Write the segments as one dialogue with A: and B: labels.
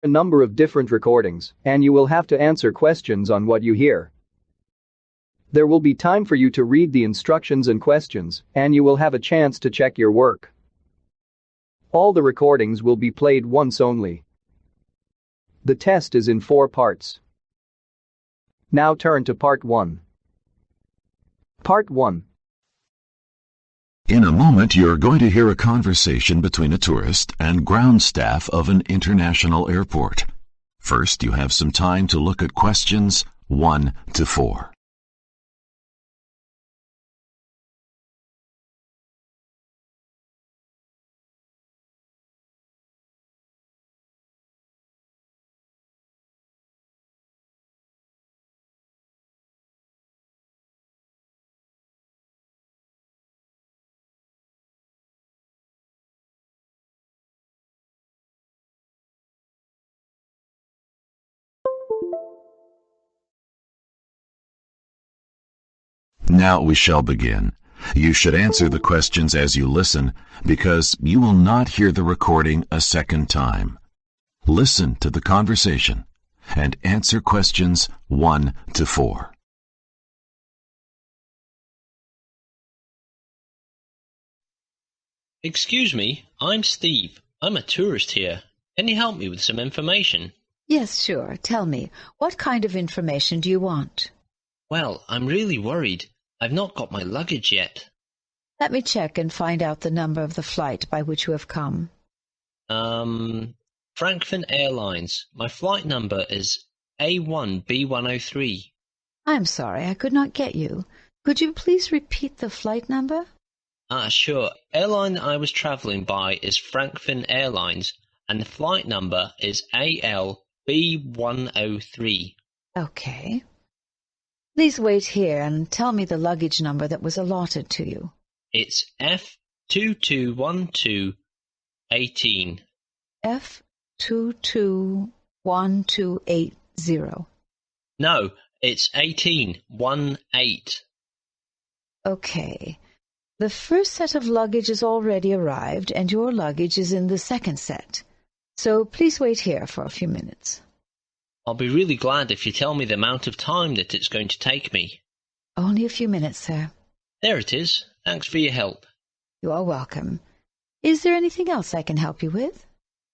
A: A number of different recordings, and you will have to answer questions on what you hear. There will be time for you to read the instructions and questions, and you will have a chance to check your work. All the recordings will be played once only. The test is in 4 parts. Now turn to Part 1. Part 1.
B: In a moment, you're going to hear a conversation between a tourist and ground staff of an international airport. First, you have some time to look at questions 1 to 4. Now we shall begin. You should answer the questions as you listen, because you will not hear the recording a second time. Listen to the conversation and answer questions 1 to 4.
C: Excuse me, I'm Steve. I'm a tourist here. Can you help me with some information?
D: Yes, sure. Tell me, what kind of information do you want?
C: Well, I'm really worried. I've not got my luggage yet.
D: Let me check and find out the number of the flight by which you have come.
C: Frankfurt Airlines. My flight number is A1B103.
D: I'm sorry, I could not get you. Could you please repeat the flight number?
C: Sure. Airline I was travelling by is Frankfurt Airlines, and the flight number is ALB103.
D: Okay. Please wait here and tell me the luggage number that was allotted to you.
C: It's F221218.
D: F221280.
C: No, it's 18.
D: Okay. The first set of luggage has already arrived, and your luggage is in the second set. So please wait here for a few minutes.
C: I'll be really glad if you tell me the amount of time that it's going to take me.
D: Only a few minutes, sir.
C: There it is. Thanks for your help.
D: You are welcome. Is there anything else I can help you with?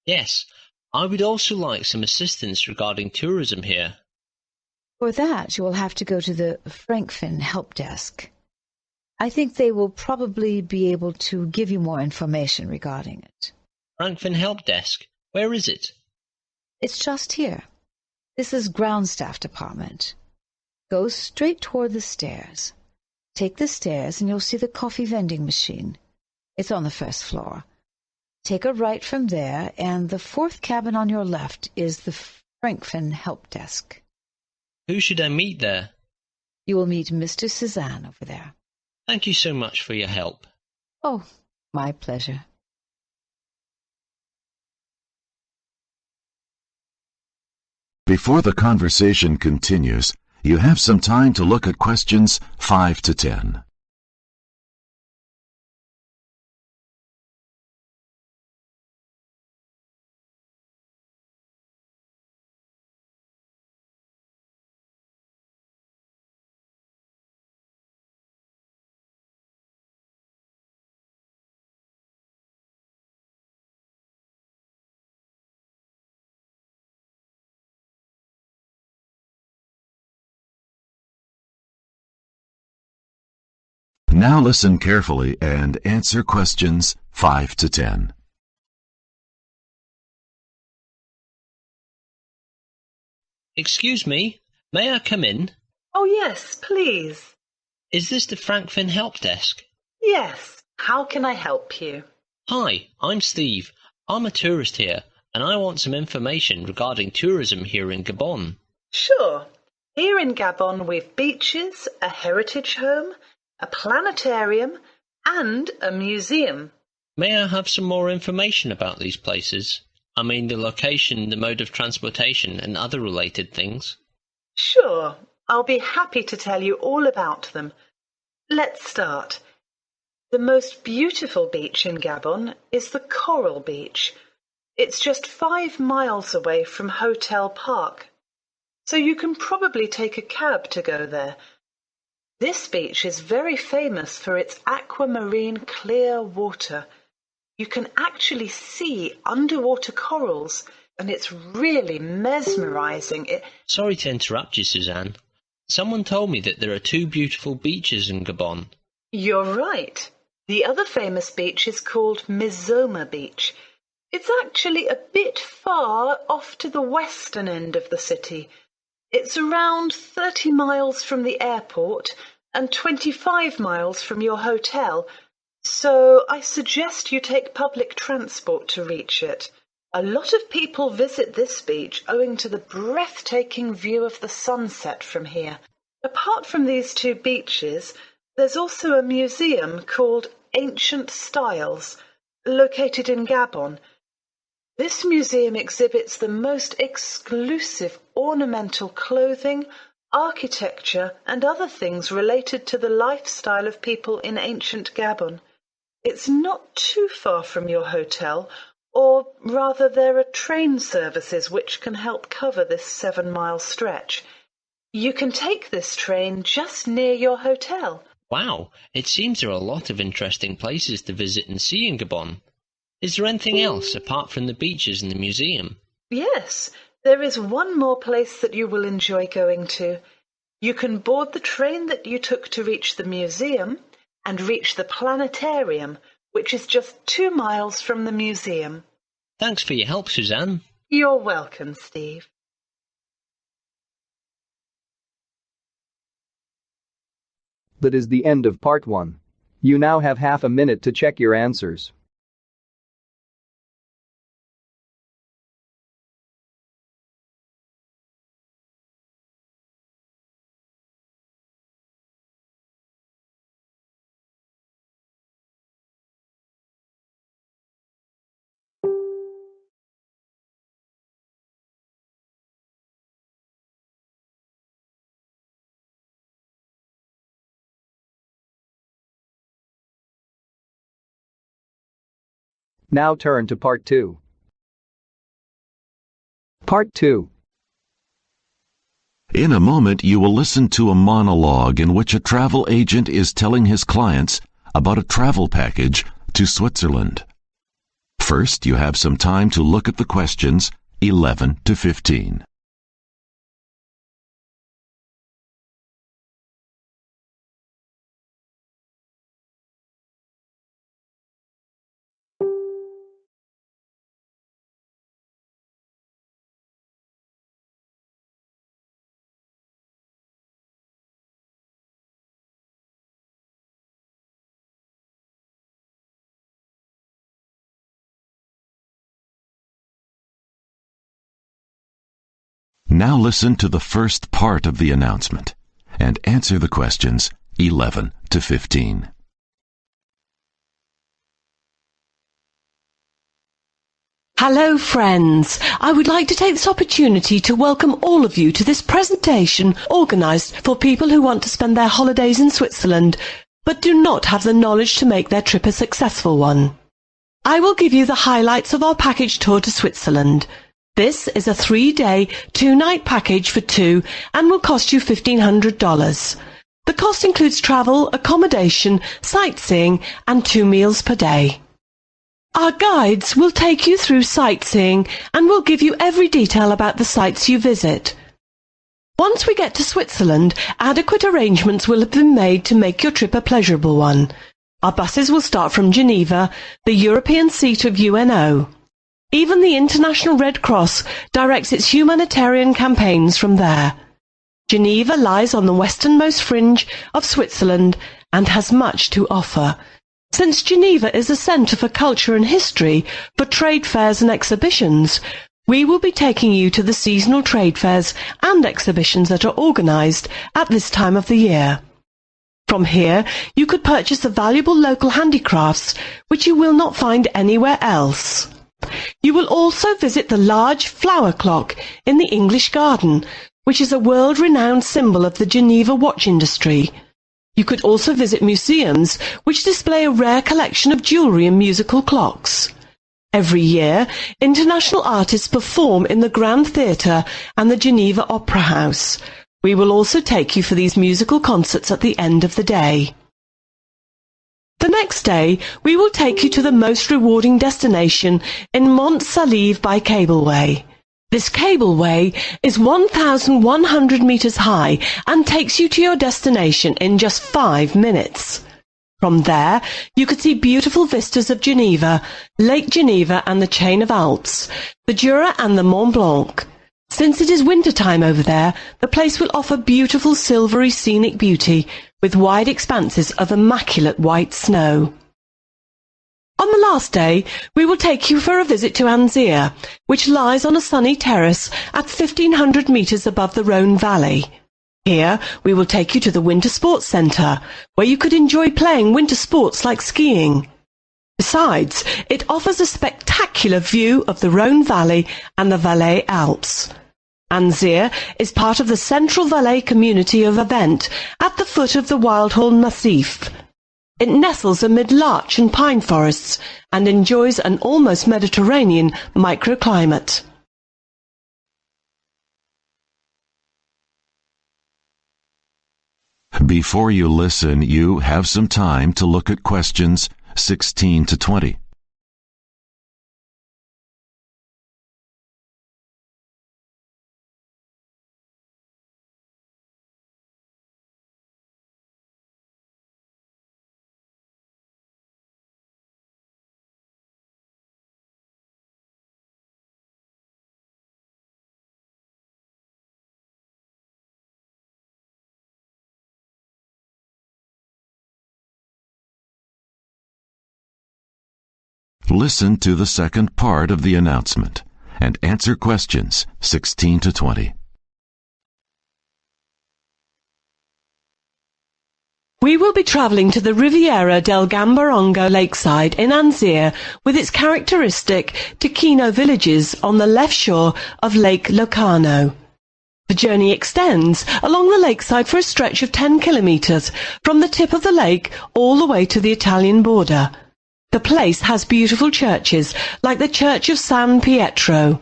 C: Yes, I would also like some assistance regarding tourism here.
D: For that, you will have to go to the Frankfurt help desk. I think they will probably be able to give you more information regarding it.
C: Frankfurt Help Desk? Where is it?
D: It's just here. This is ground staff department. Go straight toward the stairs. Take the stairs and you'll see the coffee vending machine. It's on the first floor. Take a right from there, and the 4th cabin on your left is the Frankfurt help desk.
C: Who should I meet there?
D: You will meet Mr. Cezanne over there.
C: Thank you so much for your help.
D: Oh, my pleasure.
B: Before the conversation continues, you have some time to look at questions 5 to 10. Now listen carefully and answer questions 5 to 10.
C: Excuse me, may I come in?
E: Oh, yes, please.
C: Is this the Frankfurt Help Desk?
E: Yes. How can I help you?
C: Hi, I'm Steve. I'm a tourist here, and I want some information regarding tourism here in Gabon.
E: Sure. Here in Gabon we've beaches, a heritage home, a planetarium, and a museum.
C: May I have some more information about these places? I mean the location, the mode of transportation, and other related things.
E: Sure. I'll be happy to tell you all about them. Let's start. The most beautiful beach in Gabon is the Coral Beach. It's just 5 miles away from Hotel Park, so you can probably take a cab to go there. This beach is very famous for its aquamarine clear water. You can actually see underwater corals, and it's really mesmerizing.
C: Sorry to interrupt you, Suzanne. Someone told me that there are 2 beautiful beaches in Gabon.
E: You're right. The other famous beach is called Mizoma Beach. It's actually a bit far off to the western end of the city. It's around 30 miles from the airport and 25 miles from your hotel, so I suggest you take public transport to reach it. A lot of people visit this beach owing to the breathtaking view of the sunset from here. Apart from these 2 beaches, there's also a museum called Ancient Styles, located in Gabon. This museum exhibits the most exclusive ornamental clothing, architecture, and other things related to the lifestyle of people in ancient Gabon. It's not too far from your hotel, or rather there are train services which can help cover this 7-mile stretch. You can take this train just near your hotel.
C: Wow, it seems there are a lot of interesting places to visit and see in Gabon. Is there anything else apart from the beaches and the museum?
E: Yes, there is one more place that you will enjoy going to. You can board the train that you took to reach the museum and reach the planetarium, which is just 2 miles from the museum.
C: Thanks for your help, Suzanne.
E: You're welcome, Steve.
A: That is the end of part 1. You now have half a minute to check your answers. Now turn to part 2. Part 2.
B: In a moment, you will listen to a monologue in which a travel agent is telling his clients about a travel package to Switzerland. First, you have some time to look at the questions 11 to 15. Now listen to the first part of the announcement and answer the questions 11 to 15.
F: Hello friends, I would like to take this opportunity to welcome all of you to this presentation organised for people who want to spend their holidays in Switzerland but do not have the knowledge to make their trip a successful one. I will give you the highlights of our package tour to Switzerland. This is a 3-day, 2-night package for 2 and will cost you $1,500. The cost includes travel, accommodation, sightseeing and 2 meals per day. Our guides will take you through sightseeing and will give you every detail about the sites you visit. Once we get to Switzerland, adequate arrangements will have been made to make your trip a pleasurable one. Our buses will start from Geneva, the European seat of UNO. Even the International Red Cross directs its humanitarian campaigns from there. Geneva lies on the westernmost fringe of Switzerland and has much to offer. Since Geneva is a centre for culture and history, for trade fairs and exhibitions, we will be taking you to the seasonal trade fairs and exhibitions that are organised at this time of the year. From here, you could purchase the valuable local handicrafts, which you will not find anywhere else. You will also visit the large flower clock in the English Garden, which is a world-renowned symbol of the Geneva watch industry. You could also visit museums which display a rare collection of jewellery and musical clocks. Every year, international artists perform in the Grand Theatre and the Geneva Opera House. We will also take you for these musical concerts at the end of the day. The next day, we will take you to the most rewarding destination in Mont Saleve by cableway. This cableway is 1,100 meters high and takes you to your destination in just 5 minutes. From there, you could see beautiful vistas of Geneva, Lake Geneva and the chain of Alps, the Jura and the Mont Blanc. Since it is winter time over there, the place will offer beautiful silvery scenic beauty with wide expanses of immaculate white snow. On the last day, we will take you for a visit to Anzia, which lies on a sunny terrace at 1,500 meters above the Rhone Valley. Here, we will take you to the Winter Sports Centre, where you could enjoy playing winter sports like skiing. Besides, it offers a spectacular view of the Rhone Valley and the Valais Alps. Anzia is part of the Central Valais community of Avent at the foot of the Wildhorn Massif. It nestles amid larch and pine forests and enjoys an almost Mediterranean microclimate.
B: Before you listen, you have some time to look at questions 16 to 20. Listen to the second part of the announcement and answer questions 16 to 20.
F: We will be travelling to the Riviera del Gambarongo lakeside in Anzia with its characteristic Ticino villages on the left shore of Lake Locarno. The journey extends along the lakeside for a stretch of 10 kilometres from the tip of the lake all the way to the Italian border. The place has beautiful churches like the Church of San Pietro.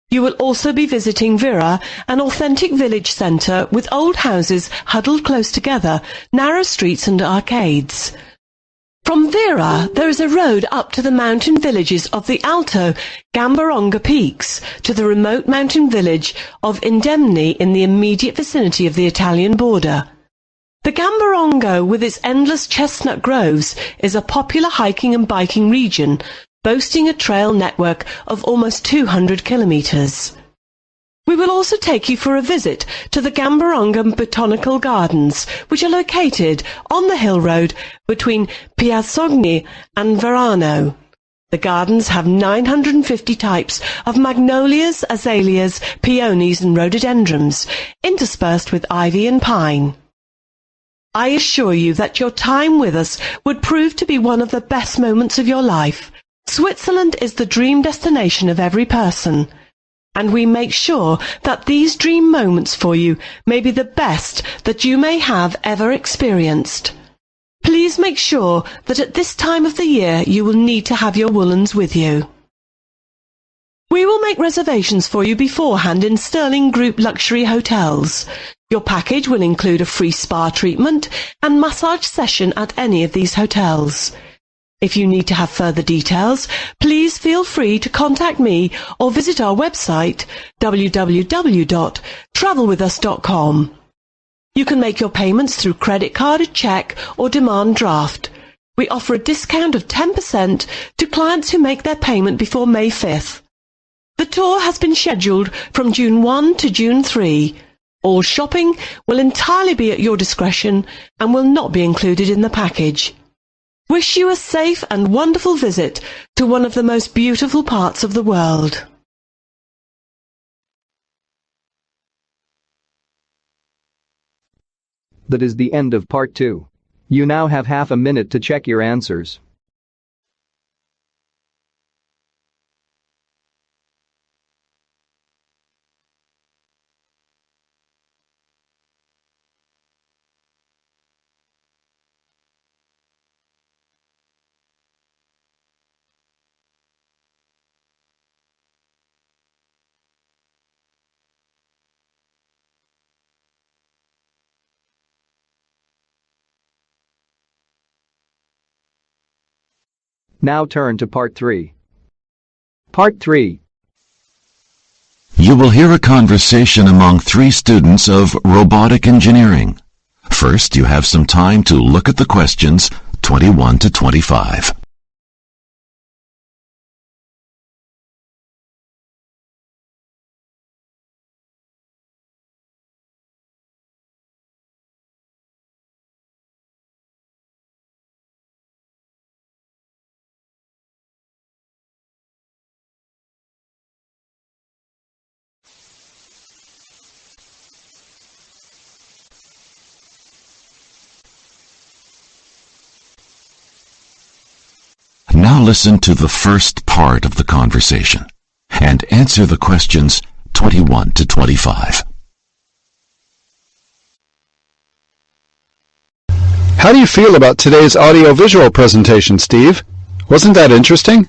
F: You will also be visiting Vira, an authentic village centre with old houses huddled close together, narrow streets and arcades. From Vira, there is a road up to the mountain villages of the Alto Gambaronga Peaks to the remote mountain village of Indemni in the immediate vicinity of the Italian border. The Gambarongo, with its endless chestnut groves, is a popular hiking and biking region, boasting a trail network of almost 200 kilometres. We will also take you for a visit to the Gambaronga Botanical Gardens, which are located on the hill road between Piazzogni and Verano. The gardens have 950 types of magnolias, azaleas, peonies and rhododendrons, interspersed with ivy and pine. I assure you that your time with us would prove to be one of the best moments of your life. Switzerland is the dream destination of every person, and we make sure that these dream moments for you may be the best that you may have ever experienced. Please make sure that at this time of the year you will need to have your woolens with you. We will make reservations for you beforehand in Sterling Group luxury hotels. Your package will include a free spa treatment and massage session at any of these hotels. If you need to have further details, please feel free to contact me or visit our website www.travelwithus.com. You can make your payments through credit card, cheque or demand draft. We offer a discount of 10% to clients who make their payment before May 5th. The tour has been scheduled from June 1 to June 3. All shopping will entirely be at your discretion and will not be included in the package. Wish you a safe and wonderful visit to one of the most beautiful parts of the world.
A: That is the end of part 2. You now have half a minute to check your answers. Now turn to Part 3. Part 3.
B: You will hear a conversation among 3 students of robotic engineering. First, you have some time to look at the questions 21 to 25. Now listen to the first part of the conversation and answer the questions 21 to 25.
G: How do you feel about today's audio-visual presentation, Steve? Wasn't that interesting?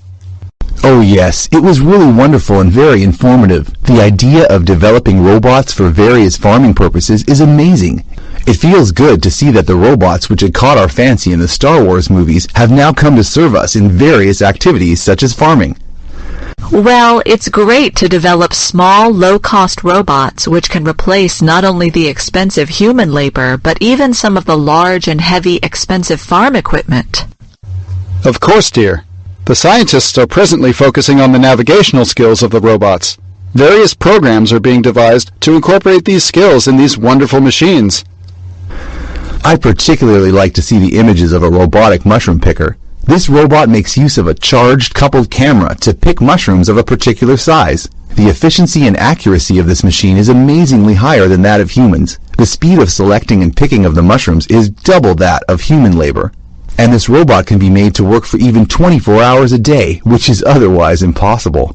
H: Oh yes, it was really wonderful and very informative. The idea of developing robots for various farming purposes is amazing. It feels good to see that the robots which had caught our fancy in the Star Wars movies have now come to serve us in various activities such as farming.
I: Well, it's great to develop small, low-cost robots which can replace not only the expensive human labor, but even some of the large and heavy, expensive farm equipment.
G: Of course, dear. The scientists are presently focusing on the navigational skills of the robots. Various programs are being devised to incorporate these skills in these wonderful machines.
H: I particularly like to see the images of a robotic mushroom picker. This robot makes use of a charged coupled camera to pick mushrooms of a particular size. The efficiency and accuracy of this machine is amazingly higher than that of humans. The speed of selecting and picking of the mushrooms is double that of human labor. And this robot can be made to work for even 24 hours a day, which is otherwise impossible.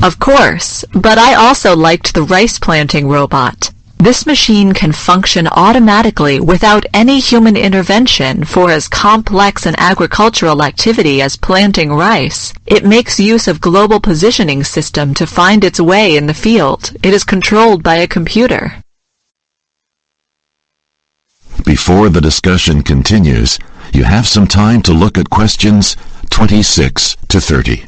I: Of course, but I also liked the rice planting robot. This machine can function automatically without any human intervention for as complex an agricultural activity as planting rice. It makes use of global positioning system to find its way in the field. It is controlled by a computer.
B: Before the discussion continues, you have some time to look at questions 26 to 30.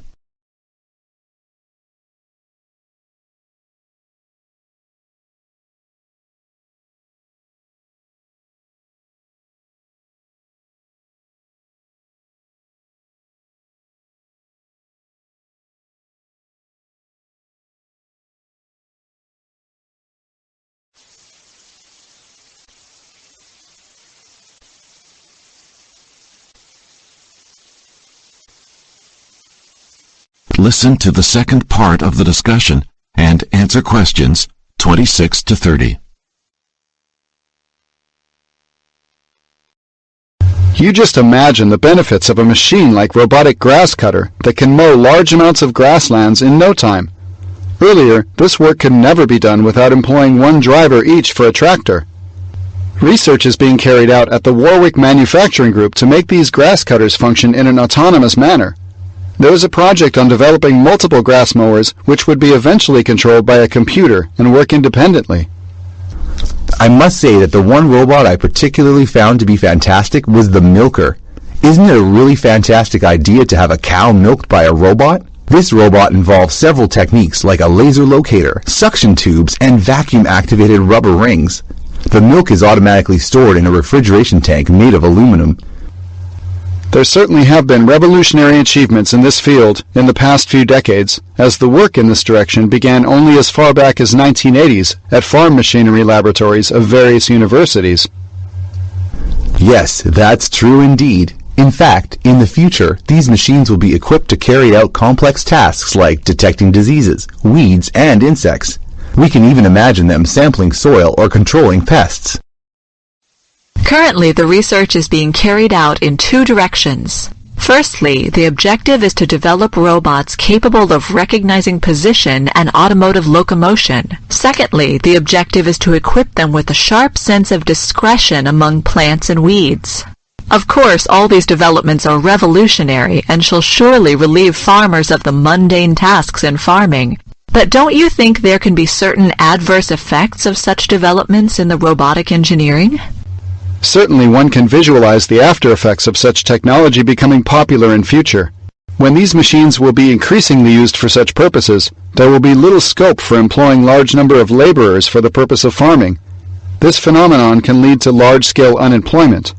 B: Listen to the second part of the discussion and answer questions 26 to 30.
G: You just imagine the benefits of a machine like robotic grass cutter that can mow large amounts of grasslands in no time. Earlier, this work could never be done without employing one driver each for a tractor. Research is being carried out at the Warwick Manufacturing Group to make these grass cutters function in an autonomous manner. There is a project on developing multiple grass mowers which would be eventually controlled by a computer and work independently.
H: I must say that the one robot I particularly found to be fantastic was the milker. Isn't it a really fantastic idea to have a cow milked by a robot? This robot involves several techniques like a laser locator, suction tubes, and vacuum-activated rubber rings. The milk is automatically stored in a refrigeration tank made of aluminum.
G: There certainly have been revolutionary achievements in this field in the past few decades, as the work in this direction began only as far back as 1980s at farm machinery laboratories of various universities.
H: Yes, that's true indeed. In fact, in the future, these machines will be equipped to carry out complex tasks like detecting diseases, weeds, and insects. We can even imagine them sampling soil or controlling pests.
I: Currently, the research is being carried out in 2 directions. Firstly, the objective is to develop robots capable of recognizing position and automotive locomotion. Secondly, the objective is to equip them with a sharp sense of discretion among plants and weeds. Of course, all these developments are revolutionary and shall surely relieve farmers of the mundane tasks in farming. But don't you think there can be certain adverse effects of such developments in the robotic engineering?
G: Certainly one can visualize the after effects of such technology becoming popular in future. When these machines will be increasingly used for such purposes, there will be little scope for employing large number of laborers for the purpose of farming. This phenomenon can lead to large-scale unemployment.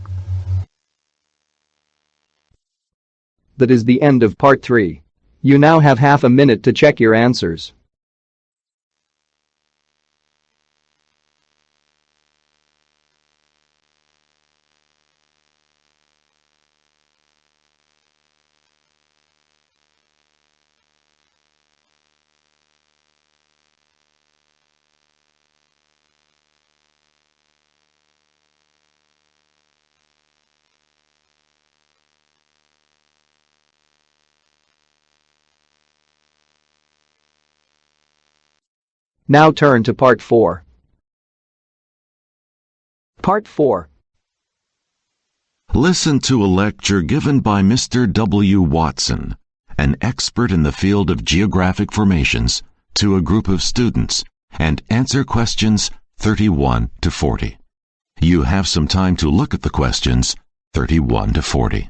A: That is the end of part 3. You now have half a minute to check your answers. Now turn to part 4. Part 4.
B: Listen to a lecture given by Mr. W. Watson, an expert in the field of geographic formations, to a group of students, and answer questions 31 to 40. You have some time to look at the questions 31 to 40.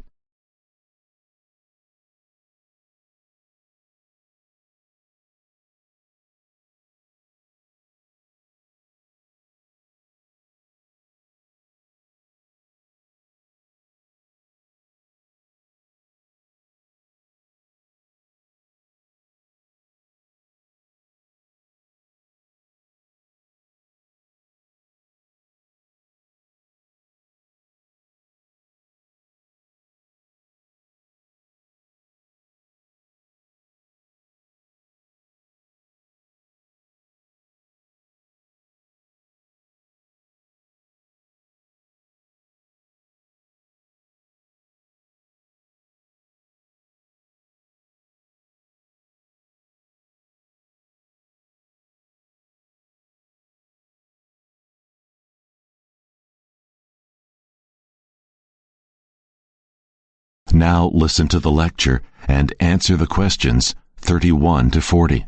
B: Now listen to the lecture and answer the questions 31 to 40.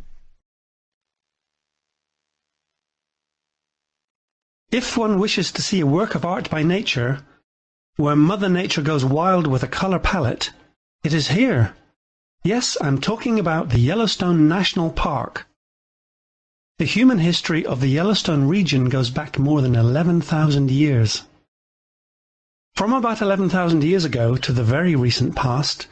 J: If one wishes to see a work of art by nature, where Mother Nature goes wild with a color palette, it is here. Yes, I'm talking about the Yellowstone National Park. The human history of the Yellowstone region goes back more than 11,000 years. From about 11,000 years ago to the very recent past,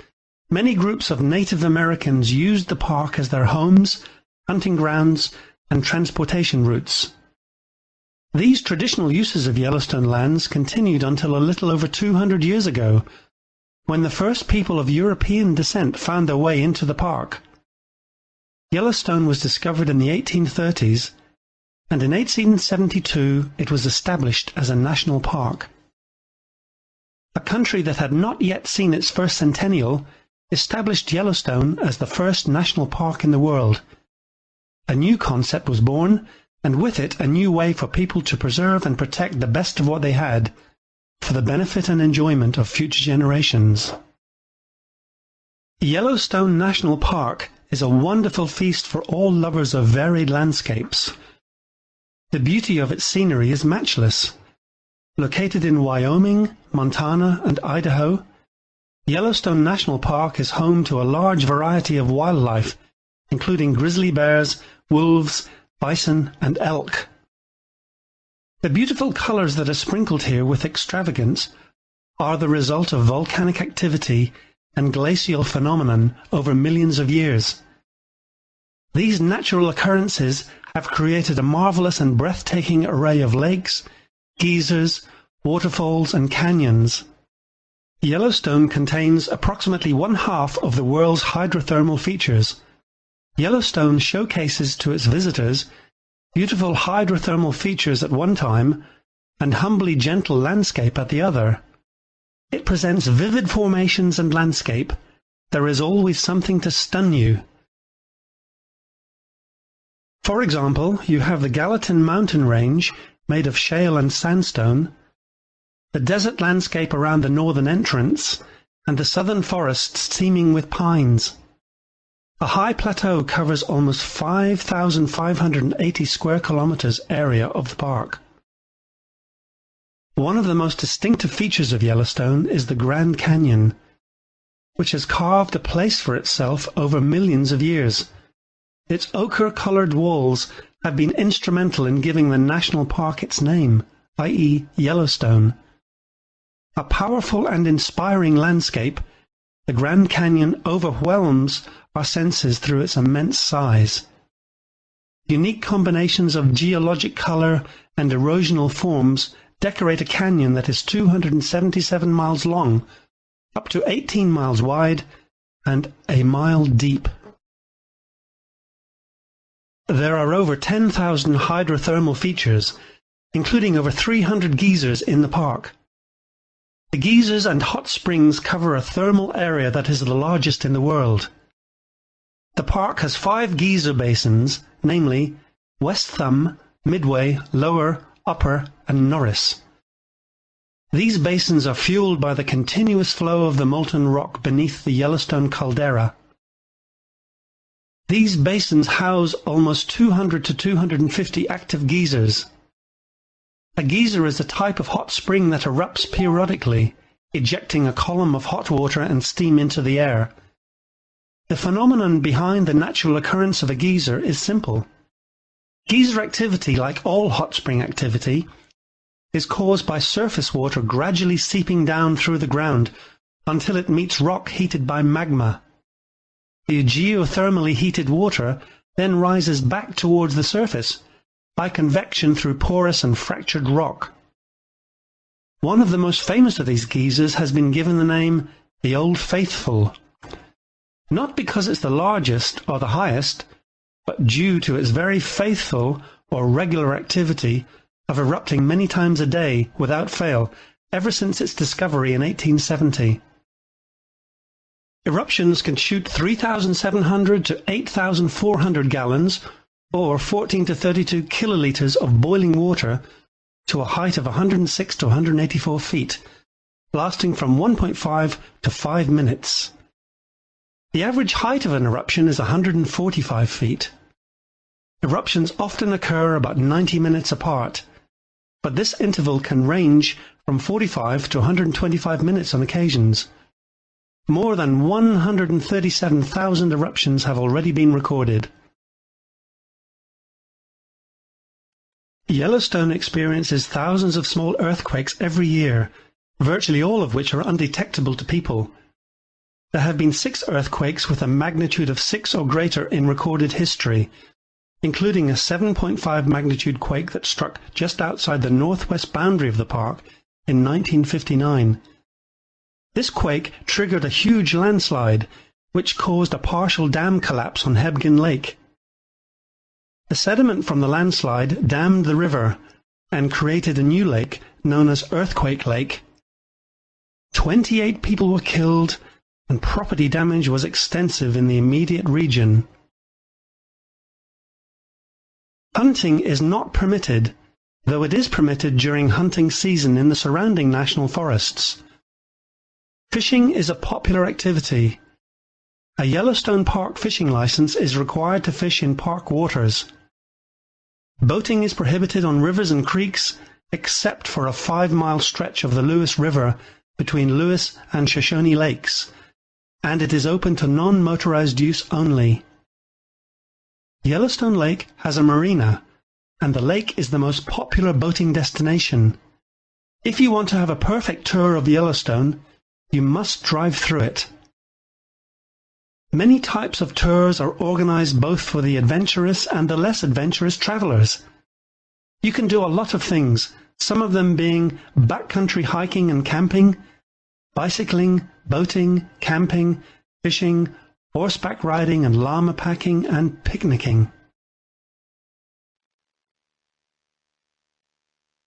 J: many groups of Native Americans used the park as their homes, hunting grounds, and transportation routes. These traditional uses of Yellowstone lands continued until a little over 200 years ago, when the first people of European descent found their way into the park. Yellowstone was discovered in the 1830s, and in 1872 it was established as a national park. A country that had not yet seen its first centennial established Yellowstone as the first national park in the world. A new concept was born, and with it a new way for people to preserve and protect the best of what they had, for the benefit and enjoyment of future generations. Yellowstone National Park is a wonderful feast for all lovers of varied landscapes. The beauty of its scenery is matchless. Located in Wyoming, Montana, and Idaho, Yellowstone National Park is home to a large variety of wildlife, including grizzly bears, wolves, bison, and elk. The beautiful colors that are sprinkled here with extravagance are the result of volcanic activity and glacial phenomenon over millions of years. These natural occurrences have created a marvelous and breathtaking array of lakes, geysers, waterfalls, and canyons. Yellowstone contains approximately 1/2 of the world's hydrothermal features. Yellowstone showcases to its visitors beautiful hydrothermal features at one time and humbly gentle landscape at the other. It presents vivid formations and landscape. There is always something to stun you. For example, you have the Gallatin mountain range made of shale and sandstone, the desert landscape around the northern entrance, and the southern forests teeming with pines. A high plateau covers almost 5,580 square kilometers area of the park. One of the most distinctive features of Yellowstone is the Grand Canyon, which has carved a place for itself over millions of years. Its ochre-colored walls have been instrumental in giving the national park its name, i.e. Yellowstone. A powerful and inspiring landscape, the Grand Canyon overwhelms our senses through its immense size. Unique combinations of geologic color and erosional forms decorate a canyon that is 277 miles long, up to 18 miles wide, and a mile deep. There are over 10,000 hydrothermal features, including over 300 geysers in the park. The geysers and hot springs cover a thermal area that is the largest in the world. The park has 5 geyser basins, namely West Thumb, Midway, Lower, Upper, and Norris. These basins are fueled by the continuous flow of the molten rock beneath the Yellowstone caldera. These basins house almost 200 to 250 active geysers. A geyser is a type of hot spring that erupts periodically, ejecting a column of hot water and steam into the air. The phenomenon behind the natural occurrence of a geyser is simple. Geyser activity, like all hot spring activity, is caused by surface water gradually seeping down through the ground until it meets rock heated by magma. The geothermally heated water then rises back towards the surface by convection through porous and fractured rock. One of the most famous of these geysers has been given the name the Old Faithful, not because it's the largest or the highest, but due to its very faithful or regular activity of erupting many times a day without fail ever since its discovery in 1870. Eruptions can shoot 3,700 to 8,400 gallons or 14 to 32 kiloliters of boiling water to a height of 106 to 184 feet, lasting from 1.5 to 5 minutes. The average height of an eruption is 145 feet. Eruptions often occur about 90 minutes apart, but this interval can range from 45 to 125 minutes on occasions. More than 137,000 eruptions have already been recorded. Yellowstone experiences thousands of small earthquakes every year, virtually all of which are undetectable to people. There have been 6 earthquakes with a magnitude of 6 or greater in recorded history, including a 7.5 magnitude quake that struck just outside the northwest boundary of the park in 1959. This quake triggered a huge landslide, which caused a partial dam collapse on Hebgen Lake. The sediment from the landslide dammed the river and created a new lake known as Earthquake Lake. 28 people were killed and property damage was extensive in the immediate region. Hunting is not permitted, though it is permitted during hunting season in the surrounding national forests. Fishing is a popular activity. A Yellowstone Park fishing license is required to fish in park waters. Boating is prohibited on rivers and creeks, except for a 5-mile stretch of the Lewis River between Lewis and Shoshone Lakes, and it is open to non-motorized use only. Yellowstone Lake has a marina, and the lake is the most popular boating destination. If you want to have a perfect tour of Yellowstone, you must drive through it. Many types of tours are organized both for the adventurous and the less adventurous travelers. You can do a lot of things, some of them being backcountry hiking and camping, bicycling, boating, camping, fishing, horseback riding and llama packing, and picnicking.